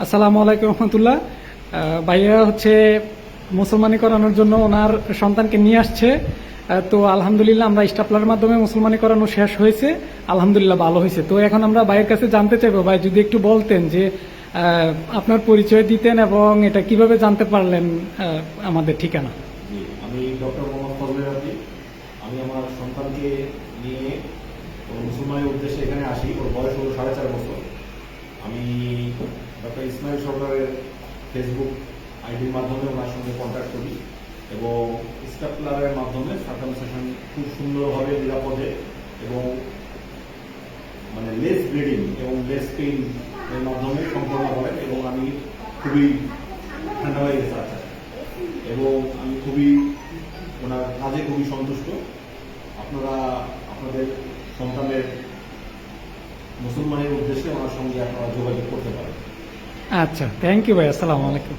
আসসালামু আলাইকুম রহমতুল্লাহ। ভাইয়া হচ্ছে মুসলমানি করানোর জন্য ওনার সন্তানকে নিয়ে আসছে। তো আলহামদুলিল্লাহ আমরা স্টাপলার মাধ্যমে মুসলমানি করানো শেষ হয়েছে, আলহামদুলিল্লাহ ভালো হয়েছে। তো এখন আমরা ভাইয়ের কাছে জানতে চাইবো, ভাই যদি একটু বলতেন যে আপনার পরিচয় দিতেন এবং এটা কিভাবে জানতে পারলেন আমাদের ঠিকানা। জি, আমি ডক্টর মোহাম্মদ ফজলে রাব্বি। আমি আমার সন্তানকে নিয়ে ওর মুসলমানের উদ্দেশ্যে এখানে আসি। ওর বয়স হলো 4.5 বছর। আমি ডক্টর ইসমাইল সরকারের ফেসবুক আইডির মাধ্যমে ওনার সঙ্গে কন্ট্যাক্ট করি এবং স্টাপলারের মাধ্যমে সার্কামসিশন খুব সুন্দরভাবে নিরাপদে এবং মানে লেস ব্লিডিং এবং লেস পেইন এর মাধ্যমে সম্পন্ন হয় এবং আমি খুবই ঠান্ডা হয়ে গেছে আচ্ছা এবং আমি খুবই ওনার কাজে খুবই সন্তুষ্ট। আপনারা আপনাদের সন্তানের মুসলমানের উদ্দেশ্যে ওনার সঙ্গে আপনারা যোগাযোগ করতে পারেন। আচ্ছা, থ্যাংক ইউ ভাই, আসসালামু আলাইকুম।